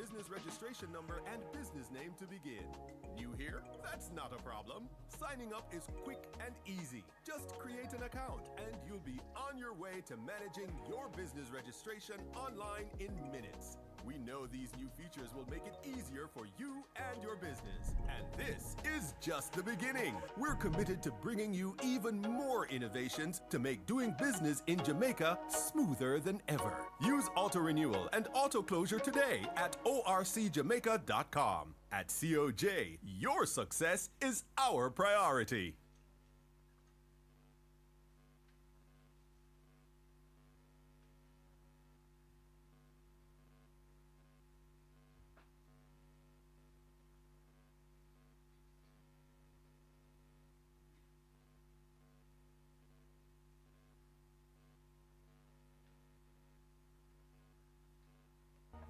business registration number and business name to begin. New here? That's not a problem. Signing up is quick and easy. Just create an account and you'll be on your way to managing your business registration online in minutes. We know these new features will make it easier for you and your business. And this is just the beginning. We're committed to bringing you even more innovations to make doing business in Jamaica smoother than ever. Use auto renewal and auto closure today at orcjamaica.com. At COJ, your success is our priority.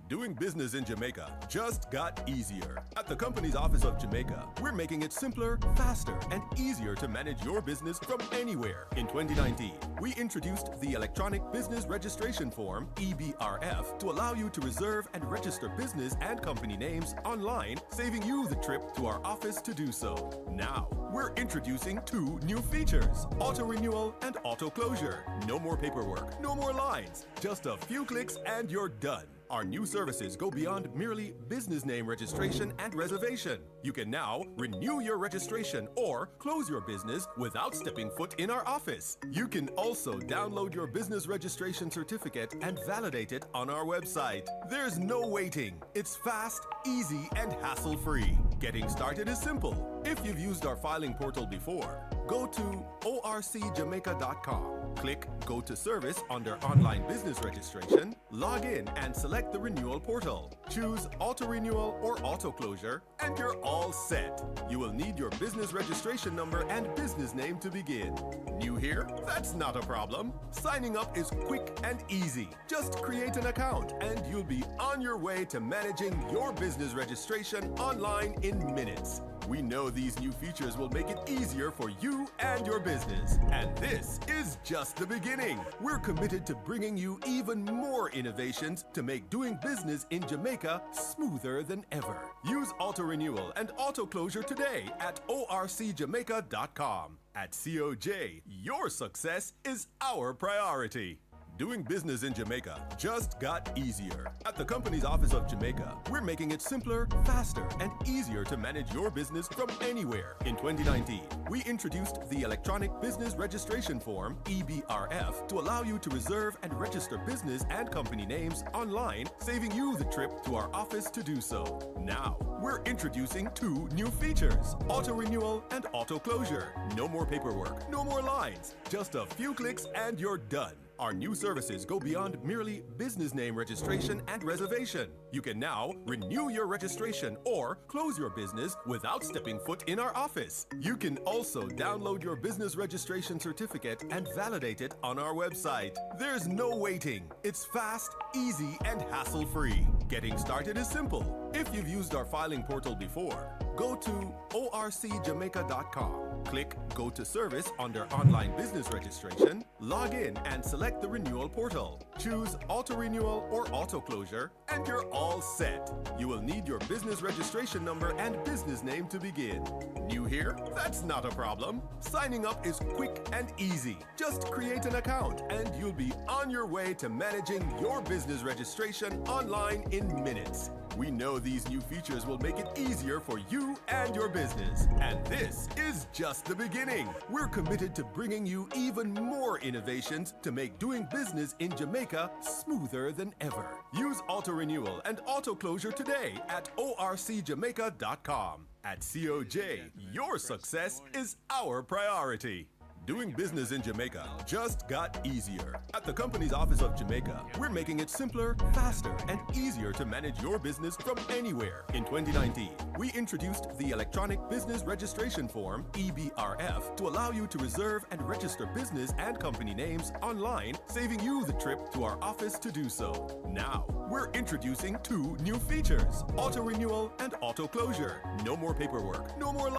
Doing business in Jamaica just got easier. At the company's office of Jamaica, we're making it simpler, faster, and easier to manage your business from anywhere. In 2019, we introduced the Electronic Business Registration Form, EBRF, to allow you to reserve and register business and company names online, saving you the trip to our office to do so. Now, we're introducing 2 new features, auto renewal and auto closure. No more paperwork, no more lines, just a few clicks and you're done. Our new services go beyond merely business name registration and reservation. You can now renew your registration or close your business without stepping foot in our office. You can also download your business registration certificate and validate it on our website. There's no waiting. It's fast, easy, and hassle-free. Getting started is simple. If you've used our filing portal before, go to orcjamaica.com. Click Go to Service under Online Business Registration, log in and select the renewal portal. Choose Auto Renewal or Auto Closure and you're all set. You will need your business registration number and business name to begin. New here? That's not a problem. Signing up is quick and easy. Just create an account and you'll be on your way to managing your business registration online in minutes. We know these new features will make it easier for you and your business. And this is just the beginning. We're committed to bringing you even more innovations to make doing business in Jamaica smoother than ever. Use auto renewal and auto closure today at orcjamaica.com. At COJ, your success is our priority. Doing business in Jamaica just got easier. At the company's office of Jamaica, we're making it simpler, faster, and easier to manage your business from anywhere. In 2019, we introduced the Electronic Business Registration Form, EBRF, to allow you to reserve and register business and company names online, saving you the trip to our office to do so. Now, we're introducing 2 new features, auto renewal and auto closure. No more paperwork, no more lines, just a few clicks and you're done. Our new services go beyond merely business name registration and reservation. You can now renew your registration or close your business without stepping foot in our office. You can also download your business registration certificate and validate it on our website. There's no waiting. It's fast, easy, and hassle-free. Getting started is simple. If you've used our filing portal before, go to orcjamaica.com. Click Go to Service under Online Business Registration, log in and select the renewal portal. Choose Auto Renewal or Auto Closure and you're all set. You will need your business registration number and business name to begin. New here? That's not a problem. Signing up is quick and easy. Just create an account and you'll be on your way to managing your business registration online in minutes. We know these new features will make it easier for you and your business. And this is just the beginning. We're committed to bringing you even more innovations to make doing business in Jamaica smoother than ever. Use auto renewal and auto closure today at orcjamaica.com. At COJ, your success is our priority. Doing business in Jamaica just got easier. At the company's office of Jamaica, we're making it simpler, faster, and easier to manage your business from anywhere. In 2019, we introduced the Electronic Business Registration Form, EBRF, to allow you to reserve and register business and company names online, saving you the trip to our office to do so. Now, we're introducing 2 new features, auto renewal and auto closure. No more paperwork, no more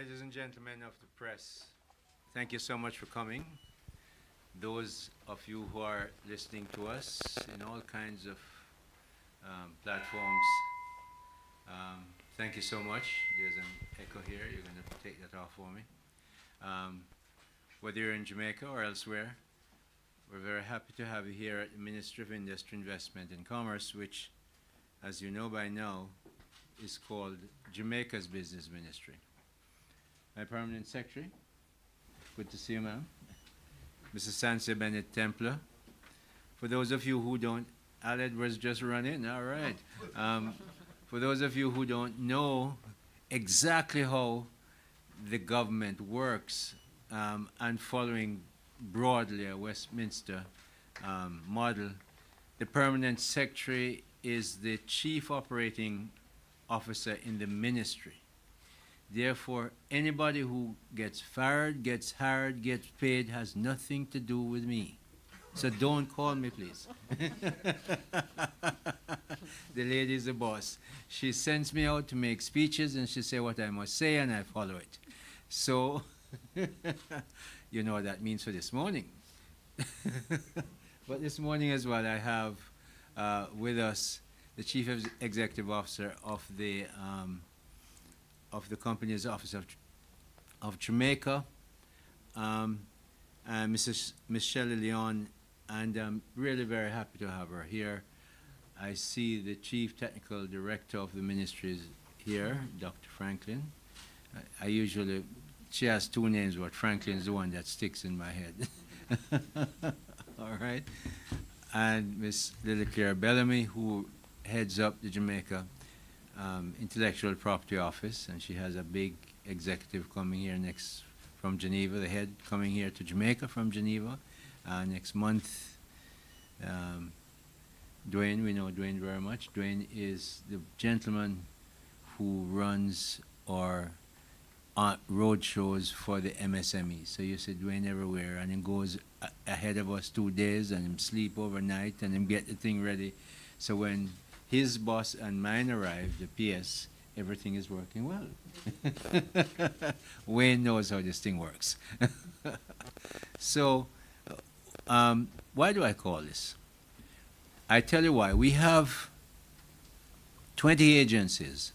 Ladies and gentlemen of the press, thank you so much for coming. Those of you who are listening to us in all kinds of platforms, thank you so much. There's an echo here. You're going to take that off for me. Whether you're in Jamaica or elsewhere, we're very happy to have you here at the Ministry of Industry, Investment and Commerce, which, as you know by now, is called Jamaica's Business Ministry. My Permanent Secretary, good to see you, ma'am. Mrs. Sansa Bennett Templar. For those of you who don't, Al Edwards just run in, all right. For those of you who don't know exactly how the government works and following broadly a Westminster model, the Permanent Secretary is the Chief Operating Officer in the ministry. Therefore, anybody who gets fired, gets hired, gets paid has nothing to do with me. So don't call me, please. The lady is the boss. She sends me out to make speeches, and she says what I must say, and I follow it. So, you know what that means for this morning. But this morning as well, I have with us the Chief Executive Officer of the company's Office of Jamaica, Mrs. Shelley Leon, and I'm really very happy to have her here. I see the Chief Technical Director of the ministry is here, Dr. Franklin. She has two names, but Franklin is the one that sticks in my head. All right. And Miss Lily Claire Bellamy, who heads up the Jamaica Intellectual Property Office, and she has a big executive coming here next from Geneva, the head coming here to Jamaica from Geneva next month. Dwayne, we know Dwayne very much. Dwayne is the gentleman who runs our road shows for the MSME. So you see Dwayne everywhere, and he goes ahead of us 2 days, and him sleep overnight, and him get the thing ready. So when his boss and mine arrive, the PS, everything is working well. Wayne knows how this thing works. So, why do I call this? I tell you why. We have 20 agencies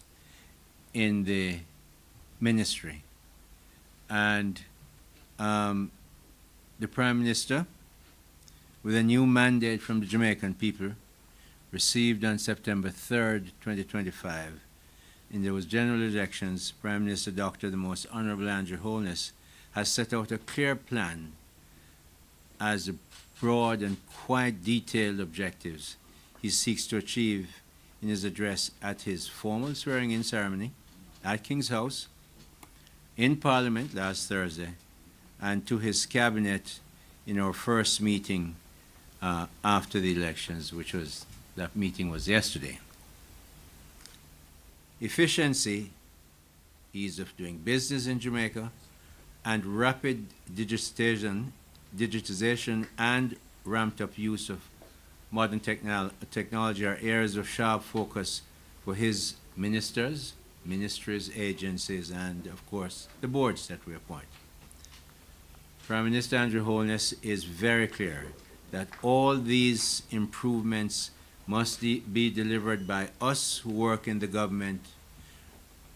in the ministry, and the Prime Minister, with a new mandate from the Jamaican people, received on September 3rd, 2025, in those general elections, Prime Minister Dr. the Most Honorable Andrew Holness has set out a clear plan as a broad and quite detailed objectives he seeks to achieve in his address at his formal swearing-in ceremony at King's House, in Parliament last Thursday, and to his cabinet in our first meeting after the elections, that meeting was yesterday. Efficiency, ease of doing business in Jamaica, and rapid digitization and ramped up use of modern technology are areas of sharp focus for his ministers, ministries, agencies, and of course the boards that we appoint. Prime Minister Andrew Holness is very clear that all these improvements must be delivered by us who work in the government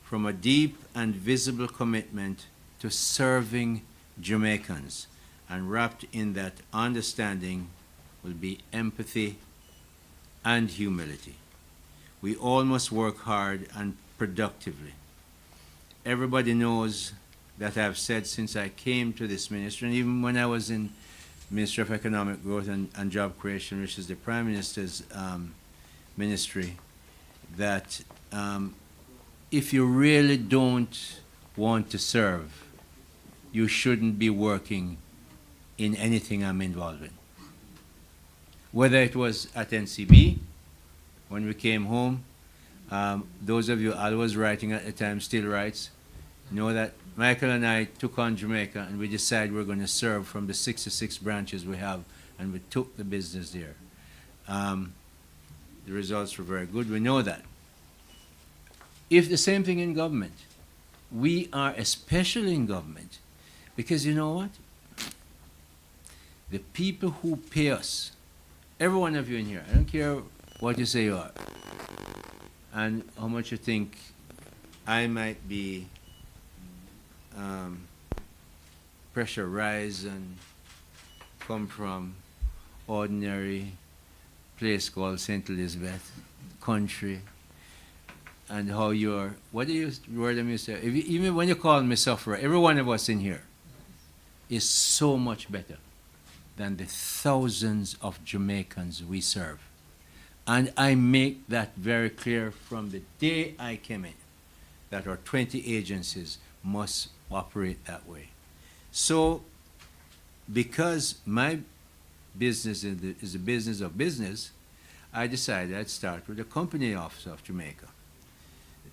from a deep and visible commitment to serving Jamaicans, and wrapped in that understanding will be empathy and humility. We all must work hard and productively. Everybody knows that I've said since I came to this ministry, and even when I was in Ministry of Economic Growth and Job Creation, which is the Prime Minister's ministry, that if you really don't want to serve, you shouldn't be working in anything I'm involved in. Whether it was at NCB, when we came home, those of you I was writing at the time, still writes, know that Michael and I took on Jamaica, and we decided we're going to serve from the 66 branches we have, and we took the business there. The results were very good. We know that. If the same thing in government, we are, especially in government, because you know what? The people who pay us, every one of you in here, I don't care what you say you are, and how much you think I might be pressurized and come from ordinary place called St. Elizabeth, country, and how you're, what do you, word them you say? If you, even when you call me sufferer, every one of us in here is so much better than the thousands of Jamaicans we serve. And I make that very clear from the day I came in, that our 20 agencies must operate that way. So, because my business is the business of business, I decided I'd start with the Company Office of Jamaica.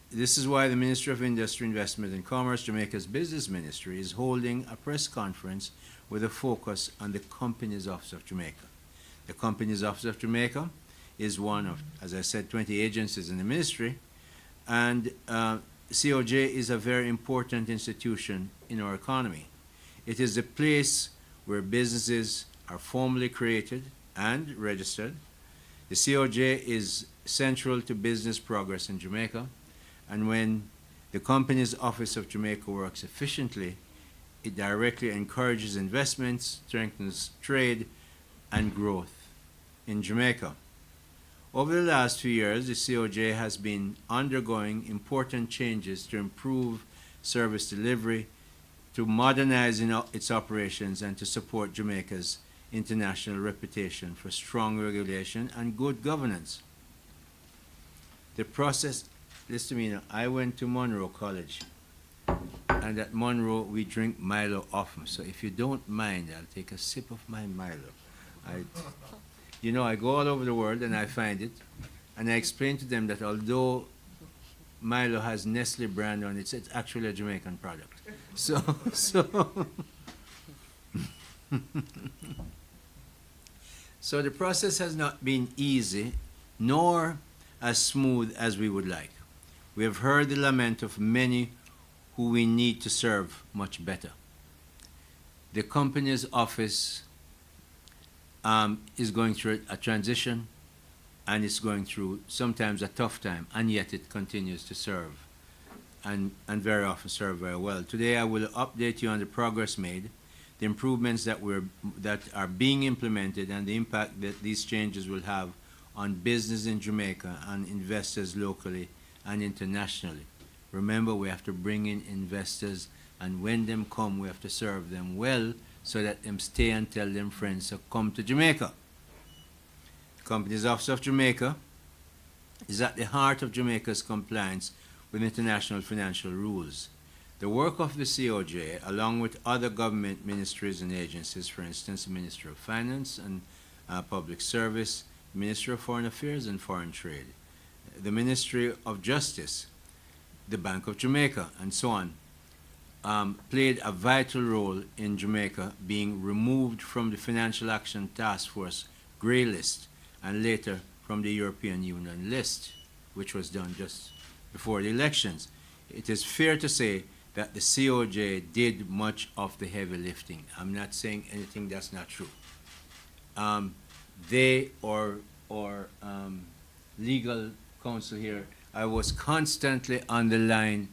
This is why the Ministry of Industry, Investment and Commerce, Jamaica's business ministry, is holding a press conference with a focus on the Companies Office of Jamaica. The Companies Office of Jamaica is one of, as I said, 20 agencies in the ministry, and COJ is a very important institution in our economy. It is the place where businesses are formally created and registered. The COJ is central to business progress in Jamaica, and when the Companies Office of Jamaica works efficiently, it directly encourages investments, strengthens trade, and growth in Jamaica. Over the last few years, the COJ has been undergoing important changes to improve service delivery, to modernize its operations, and to support Jamaica's international reputation for strong regulation and good governance. The process, listen to me now, I went to Monroe College, and at Monroe we drink Milo often, so if you don't mind, I'll take a sip of my Milo. You know, I go all over the world and I find it, and I explain to them that although Milo has Nestle brand on it, it's actually a Jamaican product. So the process has not been easy, nor as smooth as we would like. We have heard the lament of many who we need to serve much better. The Companies Office is going through a transition, and it's going through sometimes a tough time, and yet it continues to serve, and very often serve very well. Today I will update you on the progress made, the improvements that are being implemented, and the impact that these changes will have on business in Jamaica and investors locally and internationally. Remember, we have to bring in investors, and when them come, we have to serve them well so that them stay and tell them friends to come to Jamaica. The Companies Office of Jamaica is at the heart of Jamaica's compliance with international financial rules. The work of the COJ, along with other government ministries and agencies, for instance, the Ministry of Finance and Public Service, the Ministry of Foreign Affairs and Foreign Trade, the Ministry of Justice, the Bank of Jamaica, and so on, played a vital role in Jamaica being removed from the Financial Action Task Force grey list and later from the European Union list, which was done just before the elections. It is fair to say that the COJ did much of the heavy lifting. I'm not saying anything that's not true. They or legal counsel here, I was constantly on the line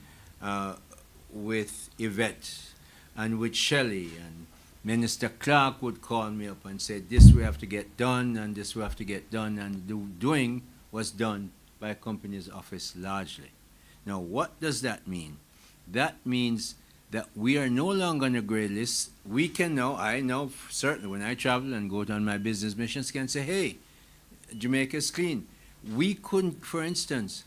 with Yvette and with Shelley, and Minister Clark would call me up and say, this we have to get done, and this we have to get done, and the doing was done by Companies Office largely. Now, what does that mean? That means that we are no longer on a grey list. We can now, I know certainly when I travel and go on my business missions, can say, hey, Jamaica is clean. We couldn't, for instance,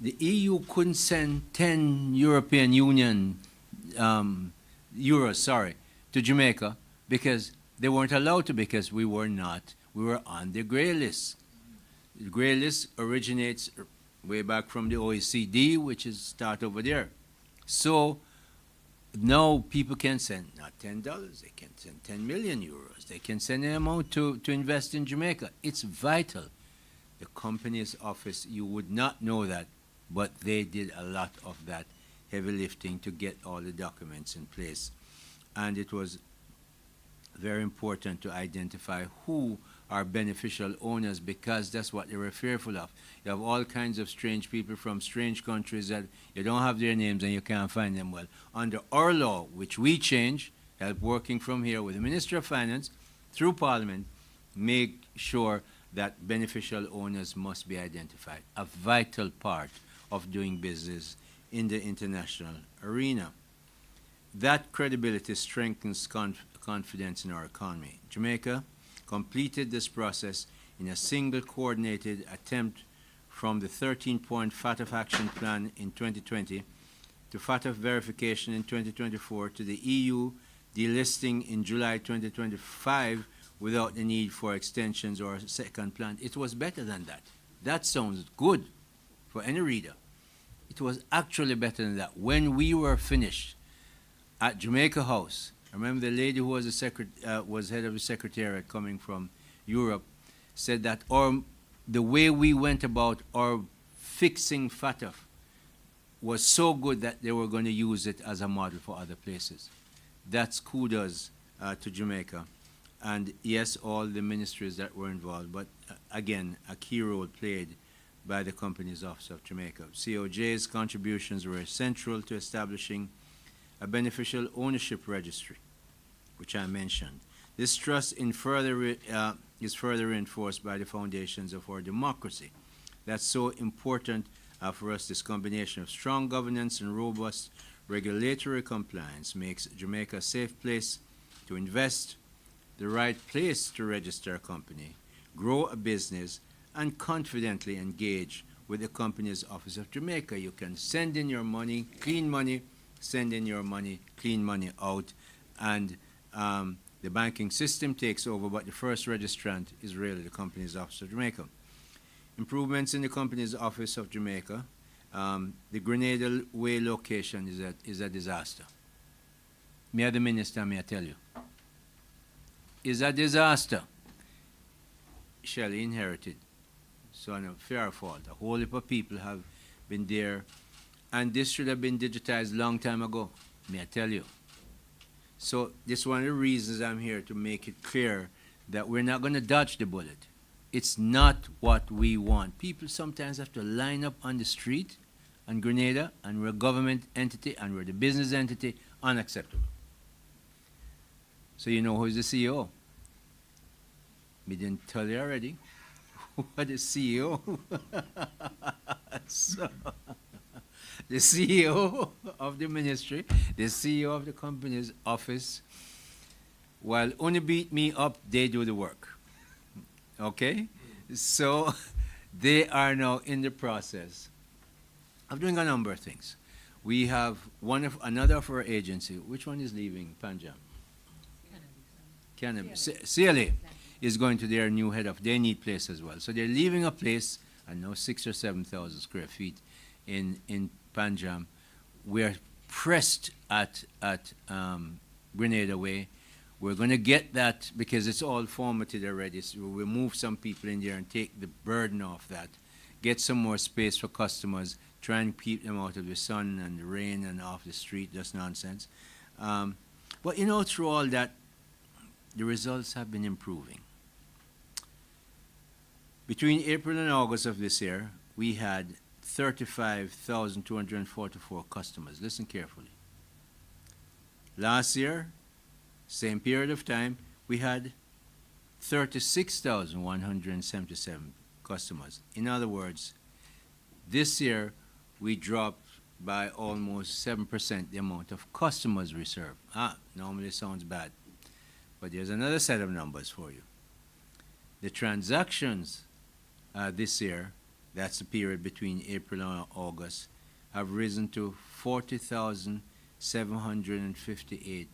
the EU couldn't send 10 European Union euros, to Jamaica because they weren't allowed to, because we were on the grey list. The grey list originates way back from the OECD, which is start over there. So now people can send not $10, they can send 10 million euros. They can send an amount to invest in Jamaica. It's vital. The Companies Office, you would not know that, but they did a lot of that heavy lifting to get all the documents in place. And it was very important to identify who are beneficial owners, because that's what they were fearful of. You have all kinds of strange people from strange countries that you don't have their names and you can't find them. Well, under our law, which we changed, help working from here with the Minister of Finance through Parliament, make sure that beneficial owners must be identified, a vital part of doing business in the international arena. That credibility strengthens confidence in our economy. Jamaica completed this process in a single coordinated attempt from the 13-point FATF action plan in 2020 to FATF verification in 2024 to the EU delisting in July 2025 without the need for extensions or a second plan. It was better than that. That sounds good for any reader. It was actually better than that. When we were finished at Jamaica House, I remember the lady who was was head of the secretariat coming from Europe said that the way we went about our fixing FATF was so good that they were going to use it as a model for other places. That's kudos to Jamaica. And yes, all the ministries that were involved, but again, a key role played by the Companies Office of Jamaica. COJ's contributions were central to establishing a beneficial ownership registry, which I mentioned. This trust is further reinforced by the foundations of our democracy. That's so important for us. This combination of strong governance and robust regulatory compliance makes Jamaica a safe place to invest, the right place to register a company, grow a business, and confidently engage with the Companies Office of Jamaica. You can send in your money, clean money, send in your money, clean money out, and the banking system takes over, but the first registrant is really the Companies Office of Jamaica. Improvements in the Companies Office of Jamaica. The Grenada Way location is a disaster. Me, the minister, may I tell you, is a disaster. Shelley inherited, so no fair fault. A whole heap of people have been there, and this should have been digitized long time ago, may I tell you. So this is one of the reasons I'm here, to make it clear that we're not going to dodge the bullet. It's not what we want. People sometimes have to line up on the street in Grenada, and we're a government entity, and we're the business entity, unacceptable. So you know who's the CEO? We didn't tell you already. What is CEO? So, the CEO of the ministry, the CEO of the Companies Office, while only beat me up, they do the work. Okay? So they are now in the process of doing a number of things. We have another of our agency. Which one is leaving? Punjab? Cannabis. CLA is going to their new head of. They need place as well. So they're leaving a place, I know, 6,000 or 7,000 square feet in Punjab. We are pressed at Grenada Way. We're going to get that because it's all formatted already. So we'll move some people in there and take the burden off that. Get some more space for customers. Try and keep them out of the sun and the rain and off the street. Just nonsense. But you know, through all that, the results have been improving. Between April and August of this year, we had 35,244 customers. Listen carefully. Last year, same period of time, we had 36,177 customers. In other words, this year we dropped by almost 7% the amount of customers we serve. Normally sounds bad, but there's another set of numbers for you. The transactions this year, that's the period between April and August, have risen to 40,758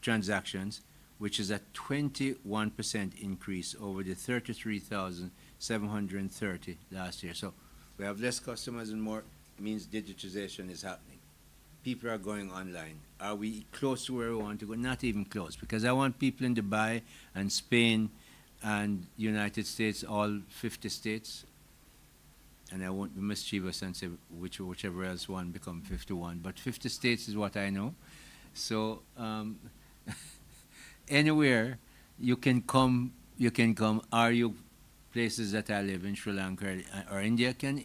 transactions, which is a 21% increase over the 33,730 last year. So we have less customers and more, means digitization is happening. People are going online. Are we close to where we want to go? Not even close, because I want people in Dubai and Spain and United States, all 50 states, and I won't be mischievous and say whichever else one become 51, but 50 states is what I know. So anywhere you can come. Are you places that I live in Sri Lanka or India can,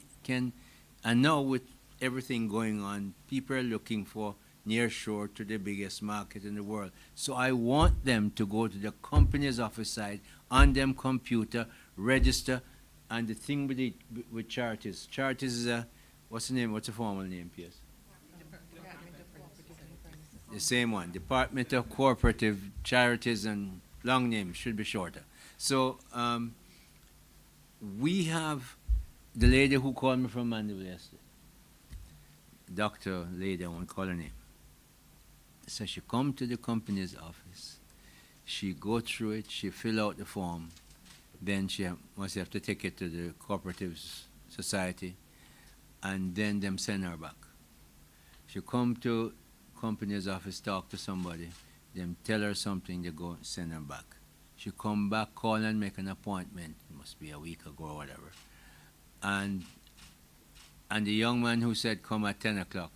and now with everything going on, people are looking for near shore to the biggest market in the world. So I want them to go to the company's office side on them computer, register, and the thing with charities. Charities is a what's the name? What's the formal name, PS? The same one, Department of Cooperative Charities, and long name should be shorter. So we have the lady who called me from Mandeville yesterday. Doctor lady, I won't call her name. So she come to the company's office. She go through it. She fill out the form. Then she must have to take it to the cooperative society, and then them send her back. She come to company's office, talk to somebody, them tell her something, they go send her back. She come back, call and make an appointment. It must be a week ago or whatever. And the young man who said come at 10 o'clock,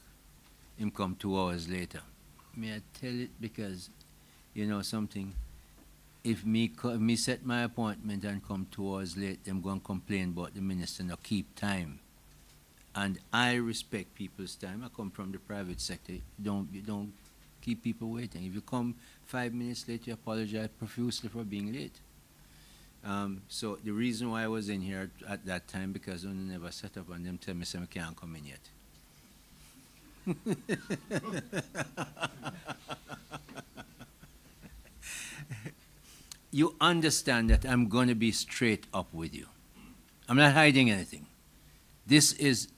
him come 2 hours later. May I tell it because, you know something, if me set my appointment and come 2 hours late, them going to complain about the minister no keep time. And I respect people's time. I come from the private sector. You don't keep people waiting. If you come 5 minutes late, you apologize profusely for being late. So the reason why I was in here at that time, because I never set up and them tell me I can't come in yet. You understand that I'm going to be straight up with you. I'm not hiding anything. This is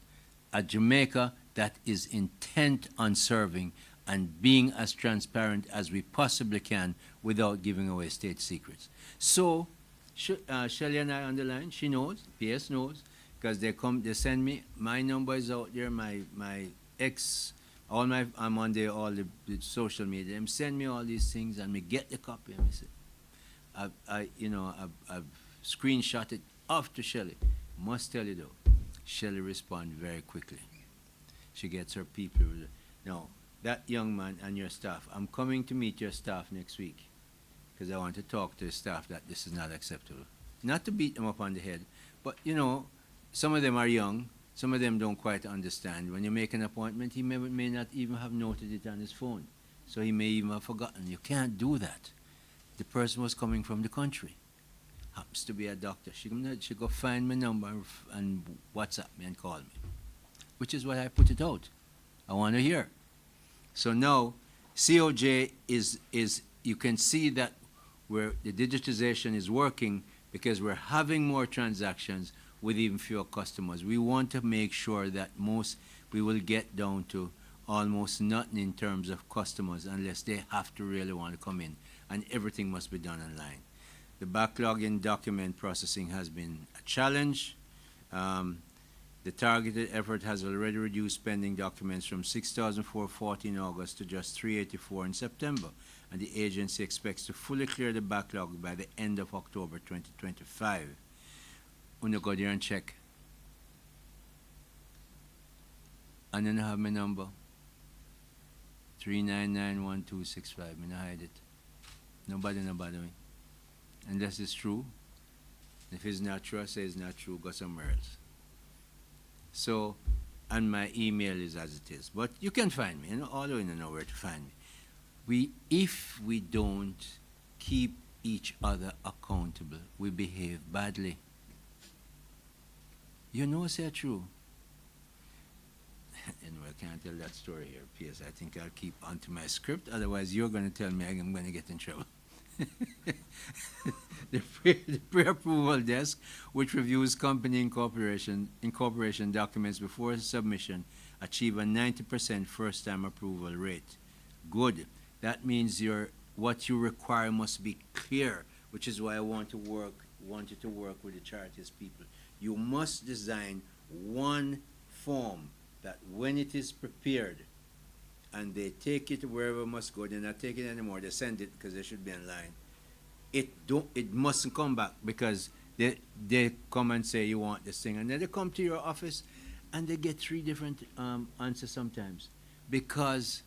a Jamaica that is intent on serving and being as transparent as we possibly can without giving away state secrets. So, Shelley and I on the line, she knows, PS knows, because they send me, my number is out there, my ex, I'm on there, all the social media, them send me all these things and me get the copy and me say, I've screenshot it off to Shelley. Must tell you though, Shelley respond very quickly. She gets her people. Now, that young man and your staff, I'm coming to meet your staff next week because I want to talk to the staff that this is not acceptable. Not to beat them up on the head, but some of them are young, some of them don't quite understand. When you make an appointment, he may not even have noted it on his phone. So he may even have forgotten. You can't do that. The person was coming from the country. Happens to be a doctor. She go find my number and WhatsApp me and call me. Which is why I put it out. I want to hear. So now, COJ is you can see that where the digitization is working because we're having more transactions with even fewer customers. We want to make sure that we will get down to almost nothing in terms of customers unless they have to really want to come in, and everything must be done online. The backlog in document processing has been a challenge. The targeted effort has already reduced pending documents from 6,440 in August to just 384 in September, and the agency expects to fully clear the backlog by the end of October 2025. When you go there and check, and then I have my number, 3991265. I don't hide it. Nobody bother me. Unless it's true. If it's not true, I say it's not true, go somewhere else. So, and my email is as it is. But you can find me, although you know where to find me. If we don't keep each other accountable, we behave badly. You know, it's true. Anyway, I can't tell that story here, P.S. I think I'll keep onto my script. Otherwise, you're going to tell me I'm going to get in trouble. The pre-approval desk, which reviews company incorporation documents before submission, achieve a 90% first-time approval rate. Good. That means what you require must be clear, which is why I wanted to work with the charities people. You must design one form that when it is prepared and they take it wherever it must go, they're not taking it anymore, they send it because they should be online. It mustn't come back because They come and say you want this thing, and then they come to your office, and they get three different answers sometimes, because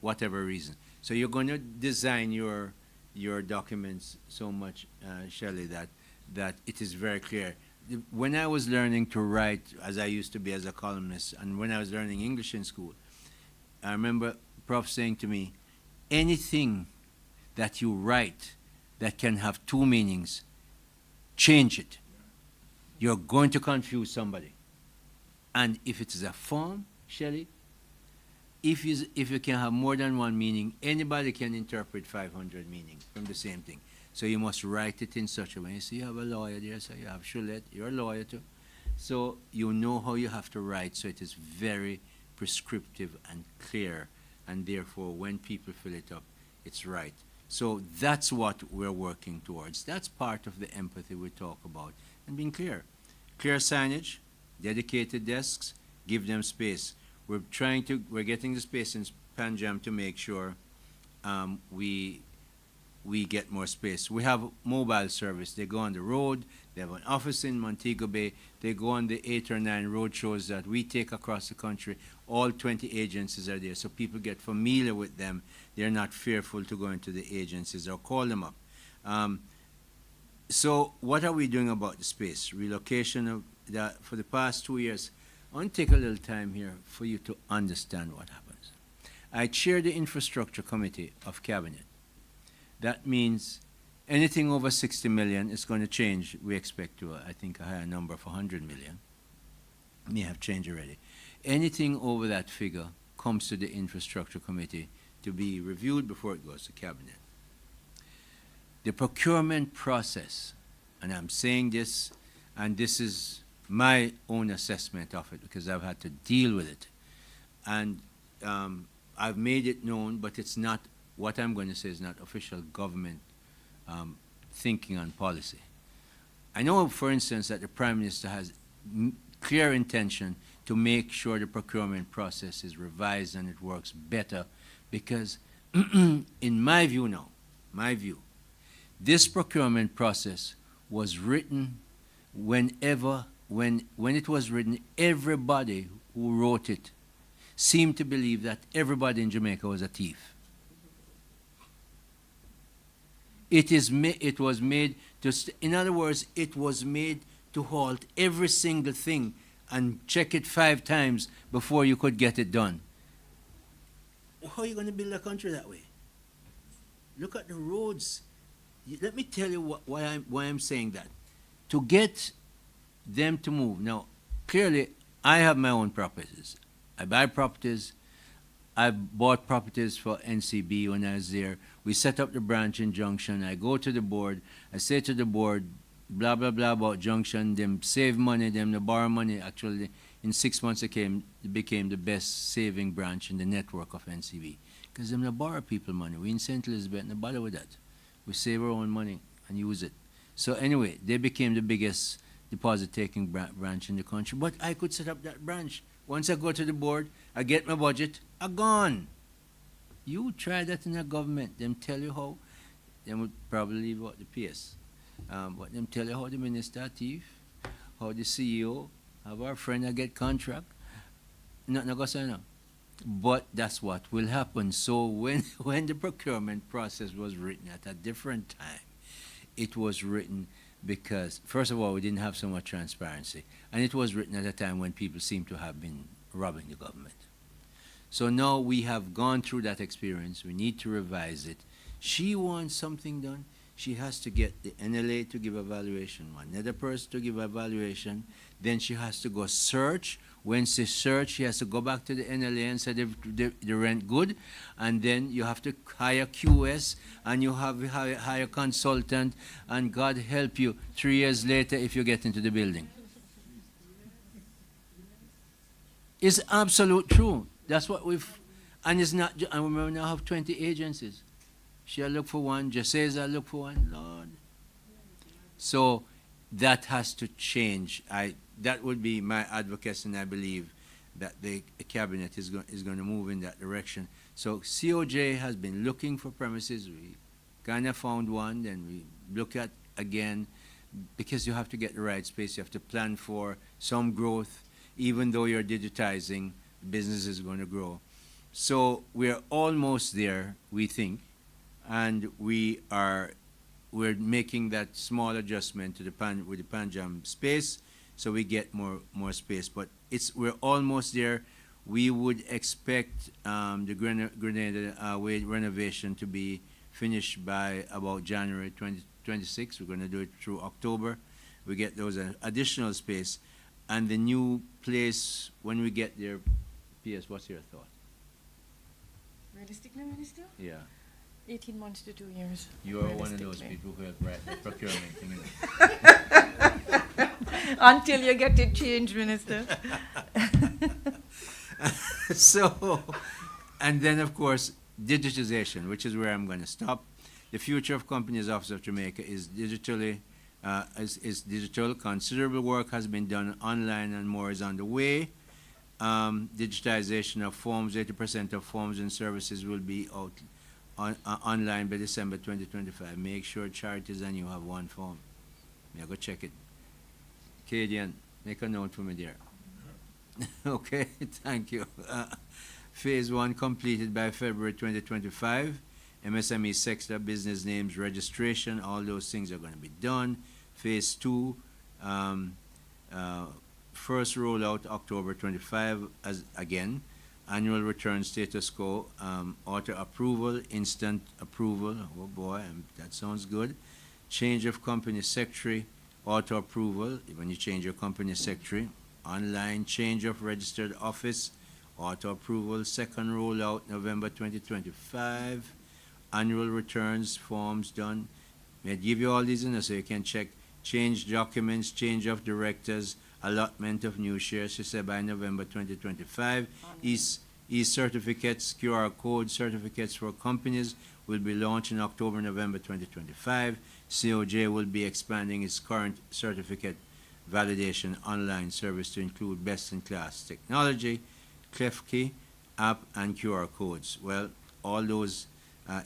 whatever reason. So you're going to design your documents so much, Shelley, that it is very clear. When I was learning to write, as I used to be as a columnist, and when I was learning English in school, I remember Prof saying to me, anything that you write that can have two meanings, change it. You're going to confuse somebody. And if it is a form, Shelley, if you can have more than one meaning, anybody can interpret 500 meanings from the same thing. So you must write it in such a way. You see, you have a lawyer there, so you have Shulette, you're a lawyer too. So you know how you have to write, so it is very prescriptive and clear, and therefore when people fill it up, it's right. So that's what we're working towards. That's part of the empathy we talk about, and being clear. Clear signage, dedicated desks, give them space. We're getting the space in Panjam to make sure we get more space. We have mobile service. They go on the road. They have an office in Montego Bay. They go on the 8 or 9 road shows that we take across the country. All 20 agencies are there, so people get familiar with them. They're not fearful to go into the agencies or call them up. So what are we doing about the space? Relocation of that for the past 2 years. I want to take a little time here for you to understand what happens. I chair the infrastructure committee of cabinet. That means anything over 60 million is going to change. We expect to, I think, a higher number of 100 million. May have changed already. Anything over that figure comes to the infrastructure committee to be reviewed before it goes to cabinet. The procurement process, and I'm saying this, and this is my own assessment of it because I've had to deal with it. And I've made it known, but it's not, what I'm going to say is not official government thinking on policy. I know, for instance, that the Prime Minister has clear intention to make sure the procurement process is revised and it works better because in my view now, this procurement process was written when it was written, everybody who wrote it seemed to believe that everybody in Jamaica was a thief. It was made to, in other words, it was made to halt every single thing and check it 5 times before you could get it done. How are you going to build a country that way? Look at the roads. Let me tell you why I'm saying that. To get them to move. Now, clearly, I have my own properties. I buy properties. I bought properties for NCB when I was there. We set up the branch in Junction. I go to the board. I say to the board, blah, blah, blah about Junction. Them save money, them to borrow money. Actually, in 6 months, it became the best saving branch in the network of NCB. Because them to borrow people money. We in St. Elizabeth, no bother with that. We save our own money and use it. So anyway, they became the biggest deposit-taking branch in the country. But I could set up that branch. Once I go to the board, I get my budget, I'm gone. You try that in a government. Them tell you how. They would probably leave out the PS. But them tell you how the minister thief, how the CEO, have our friend I get contract. Not go say no. But that's what will happen. So when the procurement process was written at a different time, it was written because, first of all, we didn't have so much transparency. And it was written at a time when people seem to have been robbing the government. So now we have gone through that experience. We need to revise it. She wants something done. She has to get the NLA to give evaluation, another person to give evaluation. Then she has to go search. When she search, she has to go back to the NLA and say the rent good. And then you have to hire QS and you have to hire consultant. And God help you 3 years later if you get into the building. It's absolute true. That's what and it's not, and we now have 20 agencies. She'll look for one, Jaseza look for one, Lord. So that has to change. That would be my advocacy, and I believe that the cabinet is going to move in that direction. So COJ has been looking for premises. We kind of found one, then we look at again. because you have to get the right space. You have to plan for some growth. Even though you're digitizing, business is going to grow. So we're almost there, we think, and we're making that small adjustment to with the Panjam space, so we get more space. But we're almost there. We would expect the Grenada Way renovation to be finished by about January 2026. We're going to do it through October. We get those additional space, and the new place when we get there. P.S. What's your thought? Realistically, Minister? Yeah. 18 months to 2 years. You are one of those people who have write the procurement thing. Until you get it changed, Minister. So, and then of course, digitization, which is where I'm going to stop. The future of Companies Office of Jamaica is digital. Considerable work has been done online and more is on the way. Digitization of forms, 80% of forms and services will be out online by December 2025. Make sure charities and you have one form. Yeah, go check it. Cadian, make a note for me there. Okay, thank you. Phase 1 completed by February 2025. MSME sector, business names, registration, all those things are going to be done. Phase 2, first rollout October 25, as again, annual return status quo, auto approval, instant approval, oh boy, that sounds good. Change of company secretary, auto approval, when you change your company secretary. Online change of registered office, auto approval, second rollout November 2025. Annual returns forms done. May I give you all these in there so you can check. Change documents, change of directors, allotment of new shares, she said by November 2025. E-certificates, QR code certificates for companies will be launched in October, November 2025. COJ will be expanding its current certificate validation online service to include best-in-class technology, ClefKey, app, and QR codes. Well, all those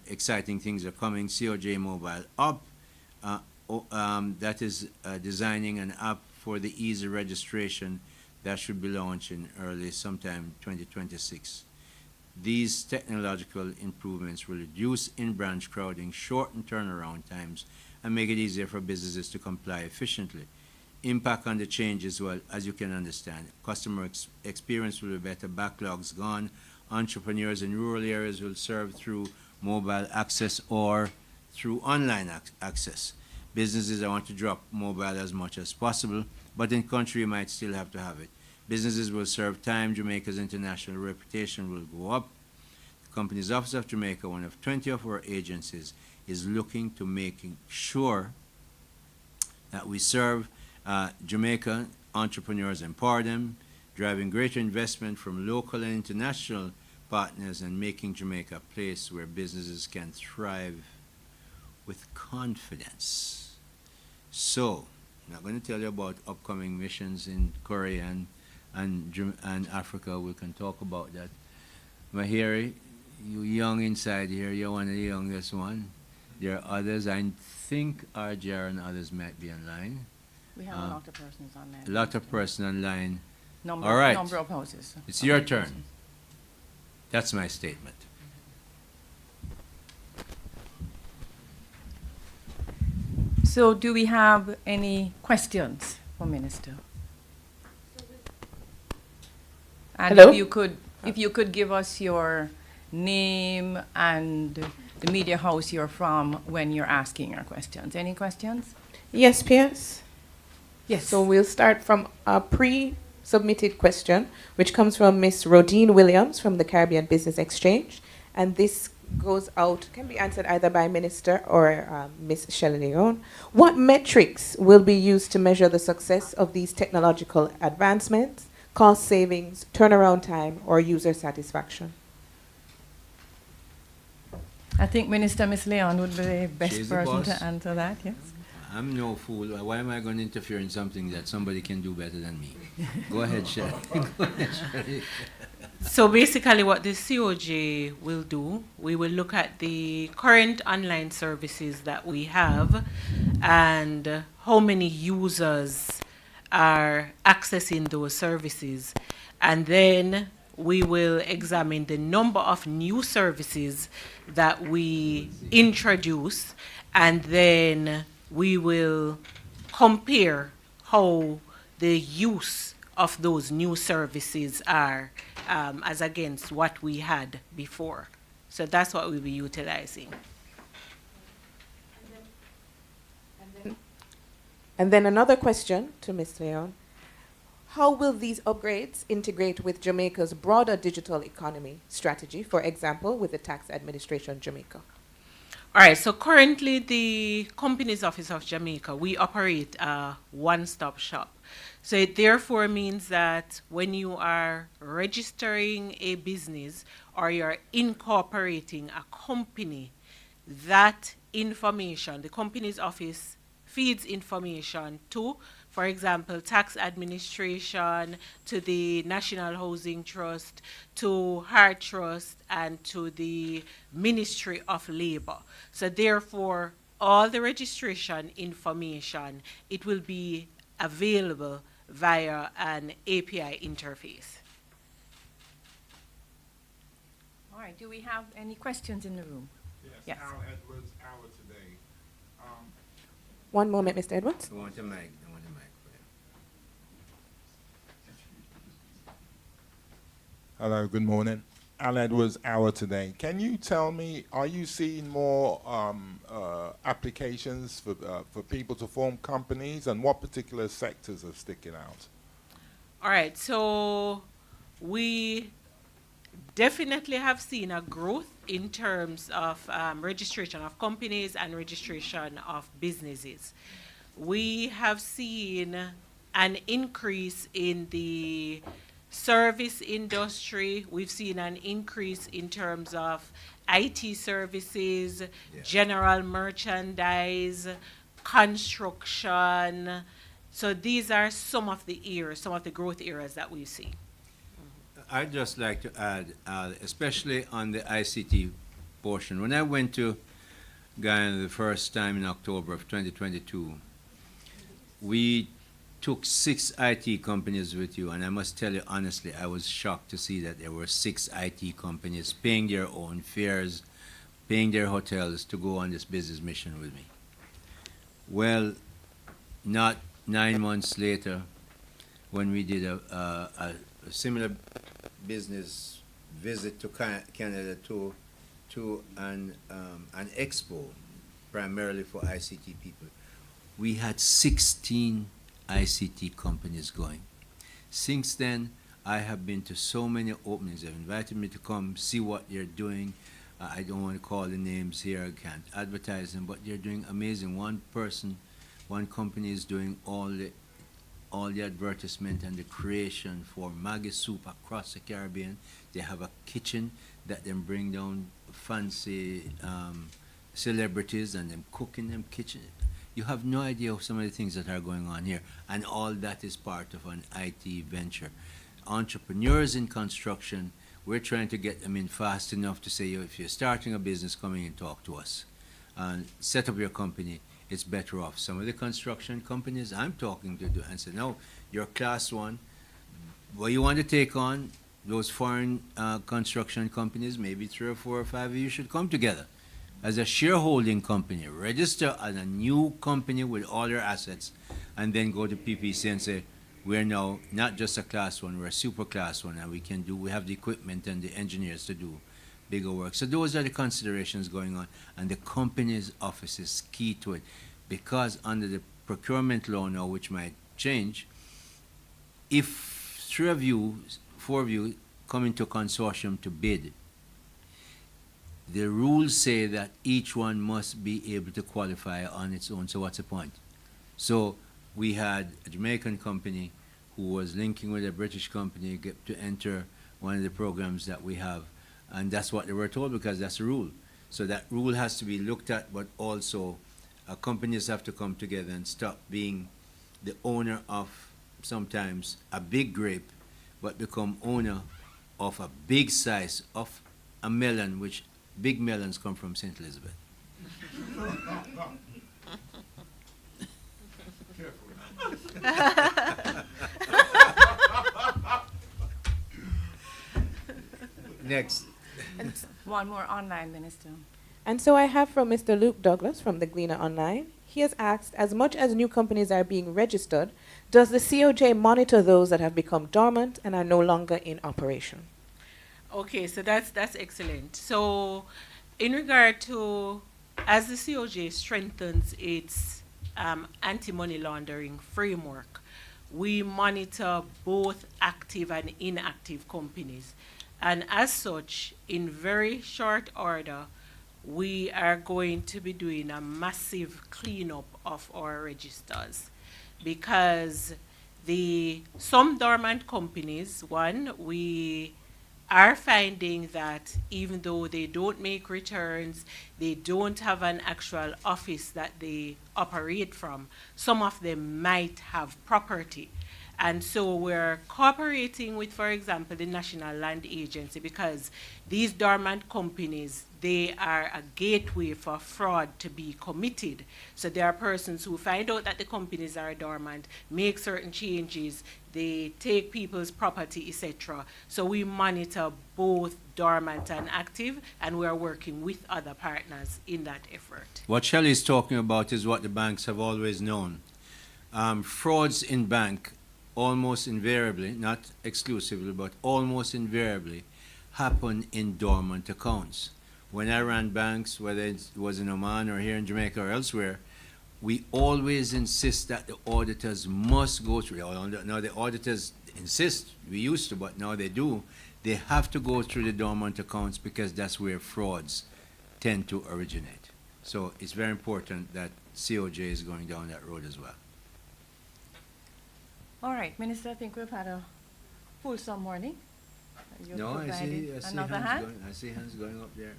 exciting things are coming. COJ Mobile App, that is designing an app for the easy registration that should be launched in early sometime 2026. These technological improvements will reduce in-branch crowding, shorten turnaround times, and make it easier for businesses to comply efficiently. Impact on the changes, well, as you can understand, customer experience will be better, backlogs gone, entrepreneurs in rural areas will serve through mobile access or through online access. Businesses, I want to drop mobile as much as possible, but in country you might still have to have it. Businesses will serve time, Jamaica's international reputation will go up. The Companies Office of Jamaica, one of 20 of our agencies, is looking to making sure that we serve Jamaican entrepreneurs, empower them, driving greater investment from local and international partners, and making Jamaica a place where businesses can thrive with confidence. So, I'm not going to tell you about upcoming missions in Korea and Africa. We can talk about that. Mahiri, you young inside here, you're one of the youngest one. There are others. I think RJR and others might be online. We have a lot of persons online. A lot of persons online. Number, all right. Number of houses. It's your turn. That's my statement. So do we have any questions for Minister? And Hello? if you could give us your name and the media house you're from when you're asking your questions. Any questions? Yes, Pierce. Yes. So we'll start from a pre-submitted question, which comes from Miss Rodine Williams from the Caribbean Business Exchange. And this goes out, can be answered either by Minister or Miss Shelley Leon. What metrics will be used to measure the success of these technological advancements, cost savings, turnaround time, or user satisfaction? I think Minister Miss Leon would be the best She's the person boss. to answer that, yes. I'm no fool. Why am I going to interfere in something that somebody can do better than me? Go ahead, Shelley. Go ahead, Shelley. So basically what the COJ will do, we will look at the current online services that we have and how many users are accessing those services. And then we will examine the number of new services that we introduce, and then we will compare how the use of those new services are as against what we had before. So that's what we'll be utilizing. And then another question to Ms. Leon. How will these upgrades integrate with Jamaica's broader digital economy strategy, for example, with the Tax Administration Jamaica? All right, so currently the Companies Office of Jamaica, we operate a one-stop shop. So it therefore means that when you are registering a business or you're incorporating a company, that information, the Companies Office feeds information to, for example, tax administration, to the National Housing Trust, to Heart Trust, and to the Ministry of Labor. So therefore, all the registration information, it will be available via an API interface. All right, do we have any questions in the room? Yes. Al Edwards, Hour Today. One moment, Mr. Edwards. I want a mic. I want a mic for you. Hello, good morning. Al Edwards, Hour Today. Can you tell me, are you seeing more applications for people to form companies, and what particular sectors are sticking out? All right, so we definitely have seen a growth in terms of registration of companies and registration of businesses. We have seen an increase in the service industry. We've seen an increase in terms of IT services, general merchandise, construction. So these are some of the areas, some of the growth areas that we see. I'd just like to add, especially on the ICT portion. When I went to Guyana the first time in October of 2022, we took 6 IT companies with you, and I must tell you honestly, I was shocked to see that there were 6 IT companies paying their own fares, paying their hotels to go on this business mission with me. Well, not 9 months later, when we did a similar business visit to Canada to an expo, primarily for ICT people, we had 16 ICT companies going. Since then, I have been to so many openings. They've invited me to come see what they're doing. I don't want to call the names here, I can't advertise them, but they're doing amazing. One company is doing all the advertisement and the creation for Maggie soup across the Caribbean. They have a kitchen that then bring down fancy celebrities and them cooking them kitchen. You have no idea of some of the things that are going on here, and all that is part of an IT venture. Entrepreneurs in construction, we're trying to get them in fast enough to say, if you're starting a business, come in and talk to us and set up your company. It's better off. Some of the construction companies I'm talking to do and say, no, you're class 1. What you want to take on, those foreign construction companies, maybe 3 or 4 or 5 of you should come together as a shareholding company, register as a new company with all your assets, and then go to PPC and say, we're now not just a class 1, we're a super class 1, and we have the equipment and the engineers to do bigger work. So those are the considerations going on, and the company's office is key to it, because under the procurement law now, which might change, if 3 of you, 4 of you come into a consortium to bid, the rules say that each one must be able to qualify on its own. So what's the point? So we had a Jamaican company who was linking with a British company to enter one of the programs that we have. And that's what they were told, because that's the rule. So that rule has to be looked at, but also companies have to come together and stop being the owner of sometimes a big grape, but become owner of a big size of a melon, which big melons come from St. Elizabeth. Next. One more online, Minister. And so I have from Mr. Luke Douglas from the Gleaner Online. He has asked, as much as new companies are being registered, does the COJ monitor those that have become dormant and are no longer in operation? Okay, so that's excellent. So, in regard to, as the COJ strengthens its anti-money laundering framework, we monitor both active and inactive companies. And as such, in very short order, we are going to be doing a massive cleanup of our registers, because some dormant companies, one, we are finding that even though they don't make returns, they don't have an actual office that they operate from, some of them might have property. And so we're cooperating with, for example, the National Land Agency, because these dormant companies, they are a gateway for fraud to be committed. So there are persons who find out that the companies are dormant, make certain changes, they take people's property, etc. So we monitor both dormant and active, and we are working with other partners in that effort. What Shelley is talking about is what the banks have always known. Frauds in bank almost invariably, not exclusively, but almost invariably happen in dormant accounts. When I ran banks, whether it was in Oman or here in Jamaica or elsewhere, we always insist that the auditors must go through. Now the auditors insist, we used to, but now they do. They have to go through the dormant accounts because that's where frauds tend to originate. So it's very important that COJ is going down that road as well. All right, Minister, I think we've had a fulsome morning. You No, I see another hand. I see hands going up there.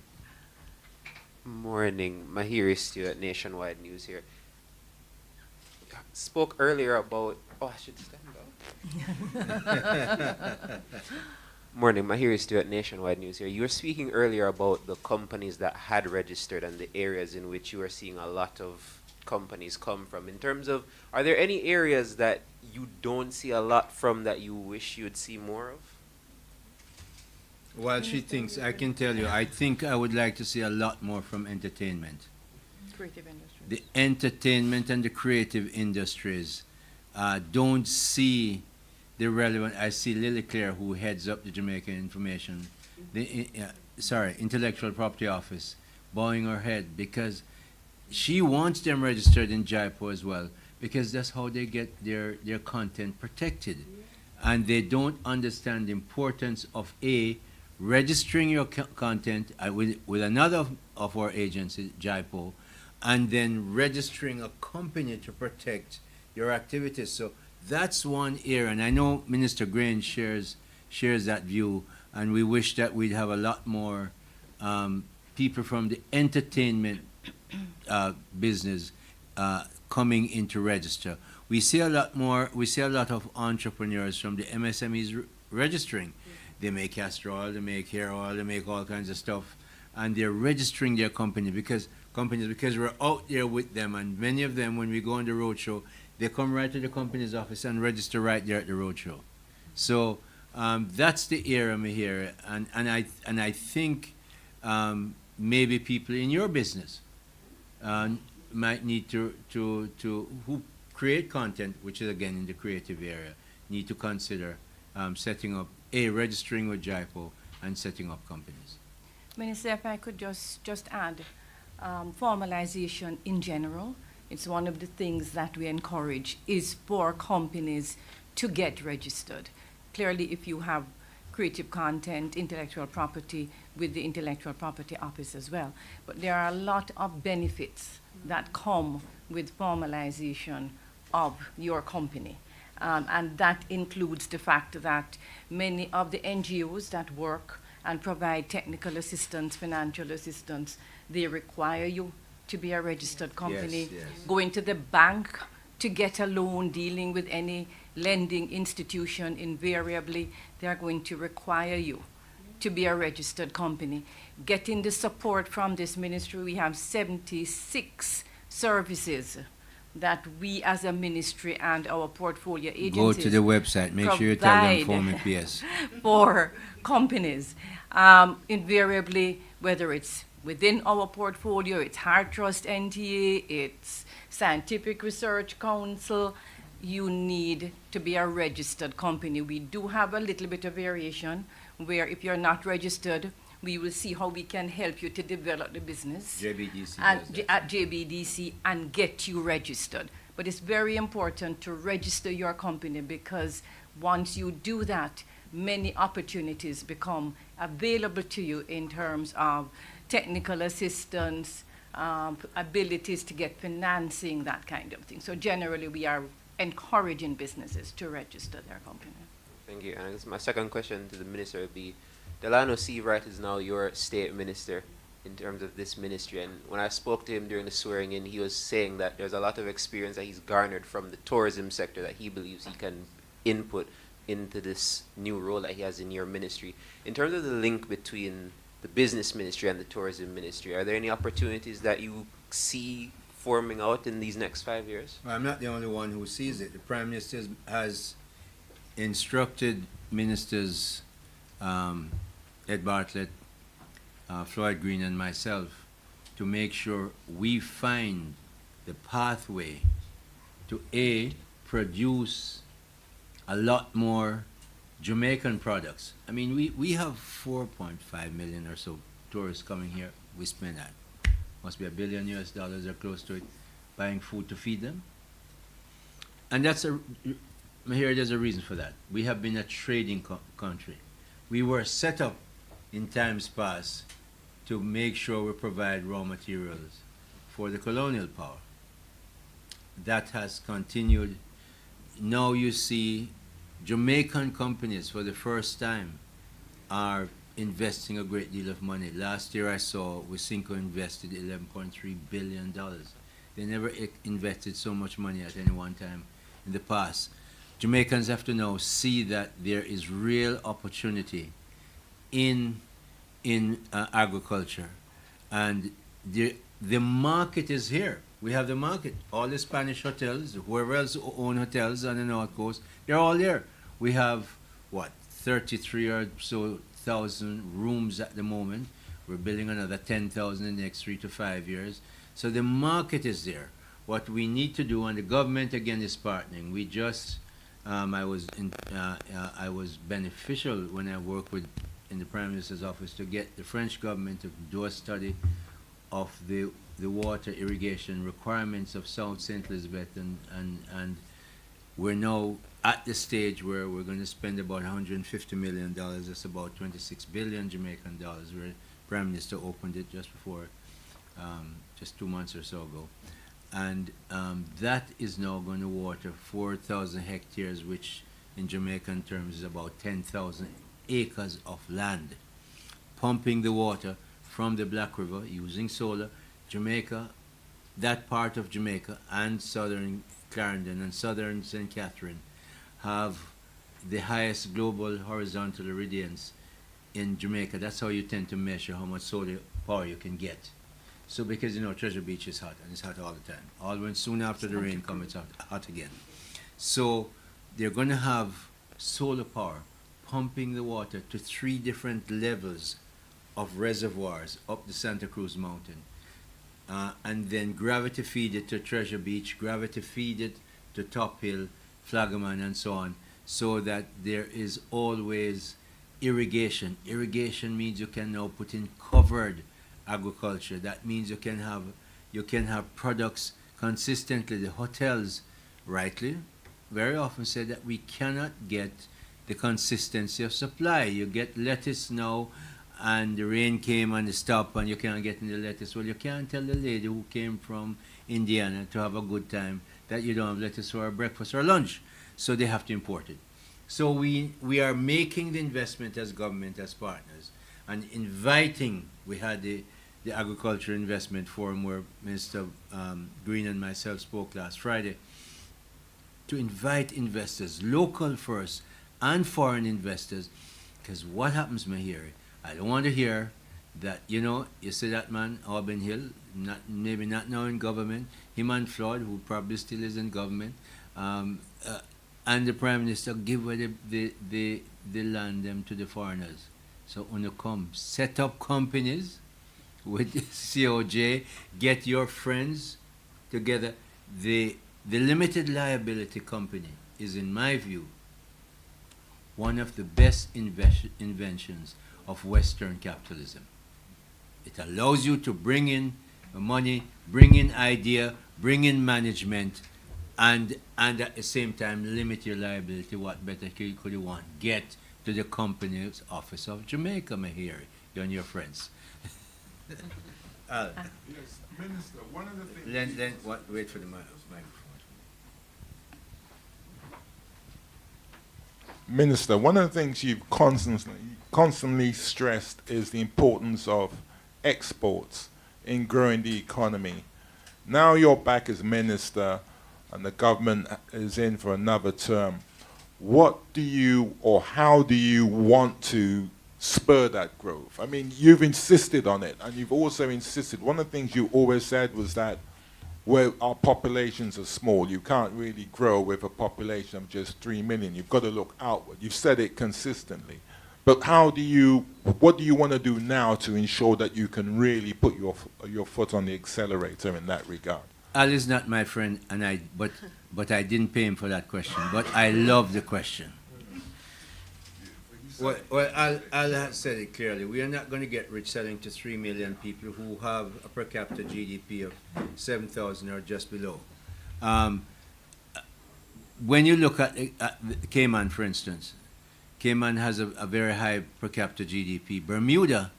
Morning, Mahiri Stewart, Nationwide News here. Spoke earlier about. Oh, I should stand up. Morning, Mahiri Stewart, Nationwide News here. You were speaking earlier about the companies that had registered and the areas in which you are seeing a lot of companies come from. In terms of, are there any areas that you don't see a lot from that you wish you'd see more of? While she thinks, I can tell you, I think I would like to see a lot more from entertainment. Creative industry. The entertainment and the creative industries don't see the relevant. I see Lily Claire, who heads up the Jamaica Information, Intellectual Property Office, bowing her head because she wants them registered in Jaipur as well, because that's how they get their content protected. And they don't understand the importance of registering your content with another of our agencies, Jaipur, and then registering a company to protect your activities. So that's one area, and I know Minister Grange shares that view, and we wish that we'd have a lot more people from the entertainment business coming in to register. We see a lot of entrepreneurs from the MSMEs registering. They make castor oil, they make hair oil, they make all kinds of stuff, and they're registering their because we're out there with them, and many of them, when we go on the roadshow, they come right to the company's office and register right there at the roadshow. So that's the area here, and I think maybe people in your business might need to who create content, which is again in the creative area, need to consider setting up registering with Jaipur and setting up companies. Minister, if I could just add, formalization in general, it's one of the things that we encourage is for companies to get registered. Clearly, if you have creative content, intellectual property with the Intellectual Property Office as well. But there are a lot of benefits that come with formalization of your company. And that includes the fact that many of the NGOs that work and provide technical assistance, financial assistance, they require you to be a registered company. Yes. Going to the bank to get a loan, dealing with any lending institution, invariably, they are going to require you to be a registered company. Getting the support from this ministry, we have 76 services that we as a ministry and our portfolio agencies Go to the website. Make sure you tell them provide for me, PS. for companies. Invariably, whether it's within our portfolio, it's Heart Trust NTA, it's Scientific Research Council, you need to be a registered company. We do have a little bit of variation where if you're not registered, we will see how we can help you to develop the business JBDC and does that. at JBDC and get you registered. But it's very important to register your company, because once you do that, many opportunities become available to you in terms of technical assistance, abilities to get financing, that kind of thing. So generally, we are encouraging businesses to register their company. Thank you. And I guess my second question to the minister would be, Delano Seawright is now your state minister in terms of this ministry. And when I spoke to him during the swearing in, he was saying that there's a lot of experience that he's garnered from the tourism sector that he believes he can input into this new role that he has in your ministry. In terms of the link between the business ministry and the tourism ministry, are there any opportunities that you see forming out in these next 5 years? Well, I'm not the only one who sees it. The Prime Minister has instructed ministers, Ed Bartlett, Floyd Green, and myself, to make sure we find the pathway to produce a lot more Jamaican products. I mean, we have 4.5 million or so tourists coming here. We spend that. Must be $1 billion or close to it, buying food to feed them. And there's a reason for that. We have been a trading country. We were set up in times past to make sure we provide raw materials for the colonial power. That has continued. Now you see Jamaican companies for the first time are investing a great deal of money. Last year I saw Wisynco invested $11.3 billion. They never invested so much money at any one time in the past. Jamaicans have to now see that there is real opportunity in agriculture, and the market is here. We have the market. All the Spanish hotels, whoever else own hotels on the North Coast, they're all there. We have, 33 or so thousand rooms at the moment. We're building another 10,000 in the next 3 to 5 years. So the market is there. What we need to do, and the government again is partnering. We just, I was beneficial when I worked in the Prime Minister's office to get the French government to do a study of the water irrigation requirements of South St. Elizabeth, and we're now at the stage where we're going to spend about $150 million. That's about 26 billion Jamaican dollars. Where the Prime Minister opened it just before, just 2 months or so ago. And that is now going to water 4,000 hectares, which in Jamaican terms is about 10,000 acres of land. Pumping the water from the Black River using solar. Jamaica, that part of Jamaica and southern Clarendon and southern St. Catherine have the highest global horizontal irradiance in Jamaica. That's how you tend to measure how much solar power you can get. So because Treasure Beach is hot, and it's hot all the time. All when soon after the rain comes, it's hot again. So they're going to have solar power pumping the water to 3 different levels of reservoirs up the Santa Cruz Mountain. And then gravity feed it to Treasure Beach, gravity feed it to Top Hill, Flagaman, and so on, so that there is always irrigation. Irrigation means you can now put in covered agriculture. That means you can have products consistently. The hotels, rightly, very often say that we cannot get the consistency of supply. You get lettuce now, and the rain came and it stopped, and you can't get in the lettuce. Well, you can't tell the lady who came from Indiana to have a good time that you don't have lettuce for her breakfast or lunch. So they have to import it. So we are making the investment as government, as partners, and inviting. We had the Agriculture Investment Forum where Minister Green and myself spoke last Friday, to invite investors, local first and foreign investors, because what happens, Mahiri, I don't want to hear that, you know, you see that man, Auburn Hill, maybe not now in government, him and Floyd, who probably still is in government, and the Prime Minister give away the land them to the foreigners. So when you come, set up companies with COJ, get your friends together. The limited liability company is, in my view, one of the best inventions of Western capitalism. It allows you to bring in money, bring in idea, bring in management, and at the same time limit your liability. What better could you want? Get to the company's office of Jamaica, Mahiri, you and your friends. Yes, Minister, one of the things... Wait for the microphone. Minister, one of the things you've constantly stressed is the importance of exports in growing the economy. Now you're back as minister and the government is in for another term. What do you, or how do you want to spur that growth? I mean, you've insisted on it, and you've also insisted, one of the things you always said was that where our populations are small, you can't really grow with a population of just 3 million. You've got to look outward. You've said it consistently. But what do you want to do now to ensure that you can really put your foot on the accelerator in that regard? Al is not my friend, and but I didn't pay him for that question. But I love the question. Well, Al has said it clearly. We are not going to get rich selling to 3 million people who have a per capita GDP of 7,000 or just below. When you look at Cayman, for instance, Cayman has a very high per capita GDP. Bermuda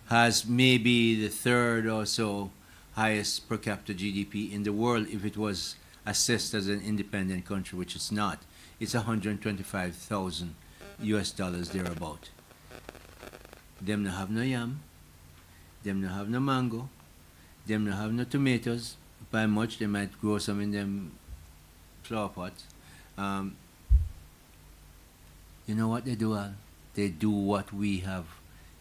has maybe the third or so highest per capita GDP in the world if it was assessed as an independent country, which it's not. It's 125,000 US dollars thereabout. Them no have no yam, them no have no mango, them no have no tomatoes. By much they might grow some in them flower pots. You know what they do, Al? They do what we have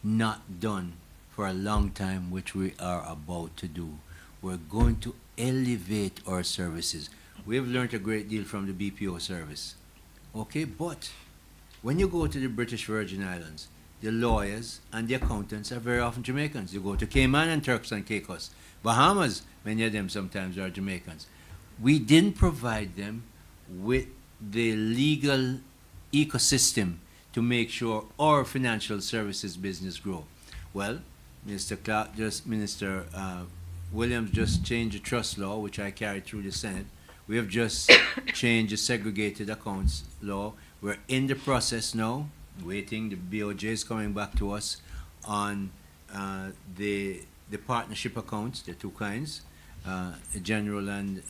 not done for a long time, which we are about to do. We're going to elevate our services. We've learned a great deal from the BPO service. Okay, but when you go to the British Virgin Islands, the lawyers and the accountants are very often Jamaicans. You go to Cayman and Turks and Caicos. Bahamas, many of them sometimes are Jamaicans. We didn't provide them with the legal ecosystem to make sure our financial services business grow. Well, Minister Williams just changed the trust law, which I carried through the Senate. We have just changed the segregated accounts law. We're in the process now, waiting. The BOJ is coming back to us on the partnership accounts, the two kinds, general and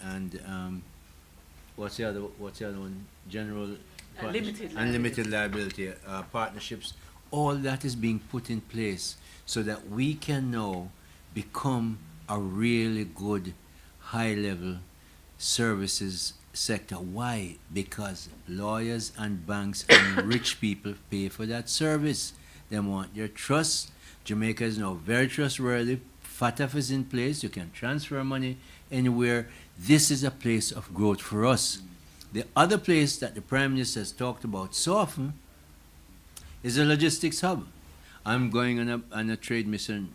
what's the other one? General limited liability partnerships. All that is being put in place so that we can now become a really good high-level services sector. Why? Because lawyers and banks and rich people pay for that service. They want your trust. Jamaica is now very trustworthy. FATF is in place. You can transfer money anywhere. This is a place of growth for us. The other place that the Prime Minister has talked about so often is a logistics hub. I'm going on a trade mission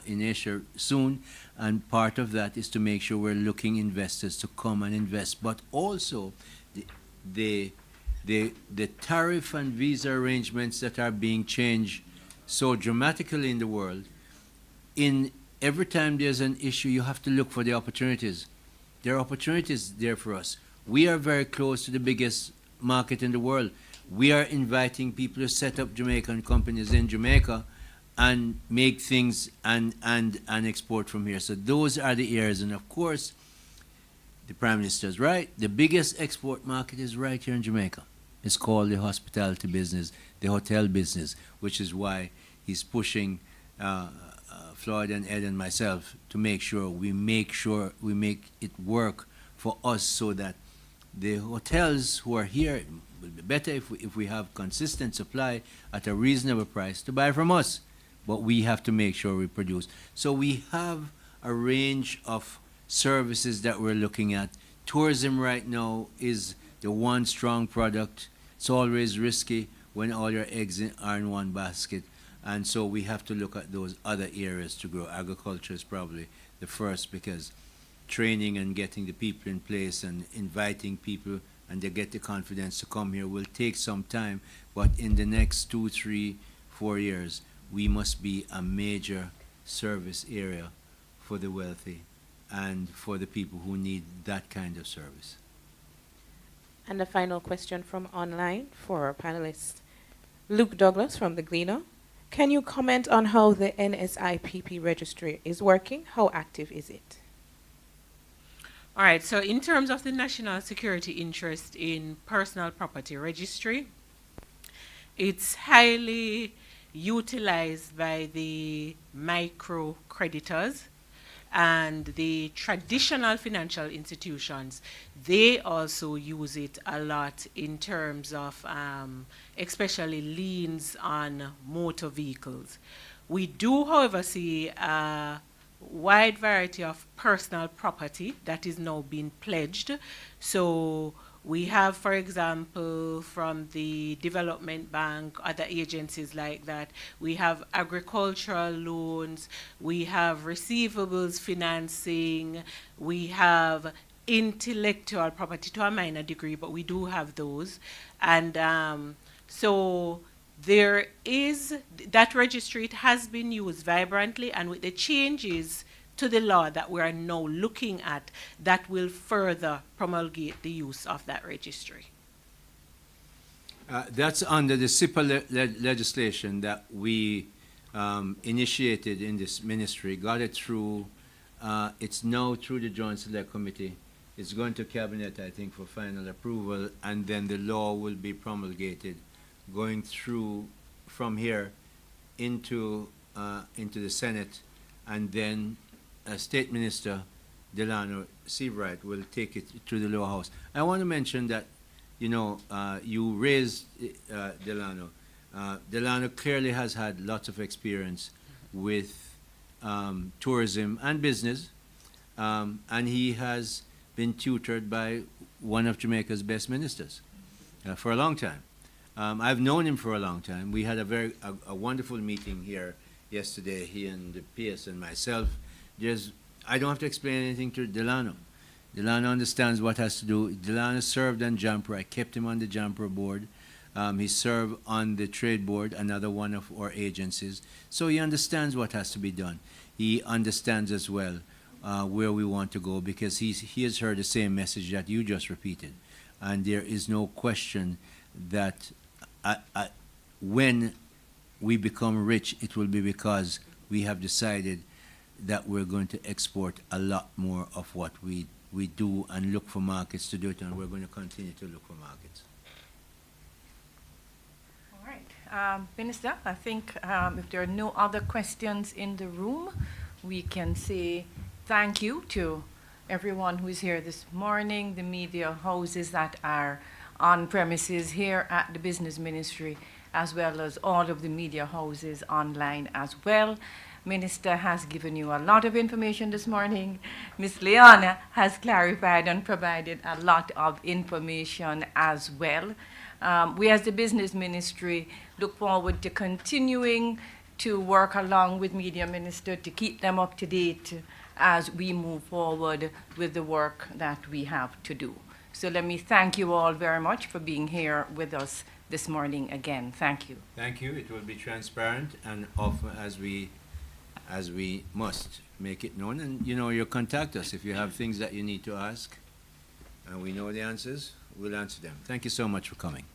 in Asia soon, and part of that is to make sure we're looking investors to come and invest, but also the tariff and visa arrangements that are being changed so dramatically in the world. In every time there's an issue, you have to look for the opportunities. There are opportunities there for us. We are very close to the biggest market in the world. We are inviting people to set up Jamaican companies in Jamaica and make things and export from here. So those are the areas. And of course, the Prime Minister is right. The biggest export market is right here in Jamaica. It's called the hospitality business, the hotel business, which is why he's pushing Floyd and Ed and myself to make sure we make it work for us so that the hotels who are here, it will be better if we have consistent supply at a reasonable price to buy from us. but we have to make sure we produce. So we have a range of services that we're looking at. Tourism right now is the one strong product. It's always risky when all your eggs are in one basket. And so we have to look at those other areas to grow. Agriculture is probably the first, because training and getting the people in place and inviting people and they get the confidence to come here will take some time. But in the next 2, 3, 4 years, we must be a major service area for the wealthy and for the people who need that kind of service. And a final question from online for our panelists. Luke Douglas from the Gleaner. Can you comment on how the NSIPP registry is working? How active is it? All right, so in terms of the national security interest in personal property registry, it's highly utilized by the micro creditors and the traditional financial institutions. They also use it a lot in terms of especially liens on motor vehicles. We do, however, see a wide variety of personal property that is now being pledged. So we have, for example, from the Development Bank, other agencies like that, we have agricultural loans, we have receivables financing, we have intellectual property to a minor degree, but we do have those. And so there is, that registry, it has been used vibrantly, and with the changes to the law that we are now looking at, that will further promulgate the use of that registry. That's under the SIPA legislation that we initiated in this ministry, got it through, it's now through the Joint Select Committee. It's going to Cabinet, I think, for final approval, and then the law will be promulgated, going through from here into the Senate, and then State Minister Delano Seabright will take it to the lower house. I want to mention that, you know, you raised Delano. Delano clearly has had lots of experience with tourism and business, and he has been tutored by one of Jamaica's best ministers for a long time. I've known him for a long time. We had a wonderful meeting here yesterday, he and the PS and myself. I don't have to explain anything to Delano. Delano understands what has to do. Delano served on Jumper. I kept him on the Jumper board. He served on the Trade Board, another one of our agencies. So he understands what has to be done. He understands as well where we want to go, because he has heard the same message that you just repeated. And there is no question that when we become rich, it will be because we have decided that we're going to export a lot more of what we do and look for markets to do it, and we're going to continue to look for markets. All right. Minister, I think if there are no other questions in the room, we can say thank you to everyone who is here this morning, the media houses that are on premises here at the Business Ministry, as well as all of the media houses online as well. Minister has given you a lot of information this morning. Ms. Leona has clarified and provided a lot of information as well. We as the Business Ministry look forward to continuing to work along with Media Minister to keep them up to date as we move forward with the work that we have to do. So let me thank you all very much for being here with us this morning again. Thank you. Thank you. It will be transparent and often as we must make it known. And you contact us if you have things that you need to ask, and we know the answers. We'll answer them. Thank you so much for coming.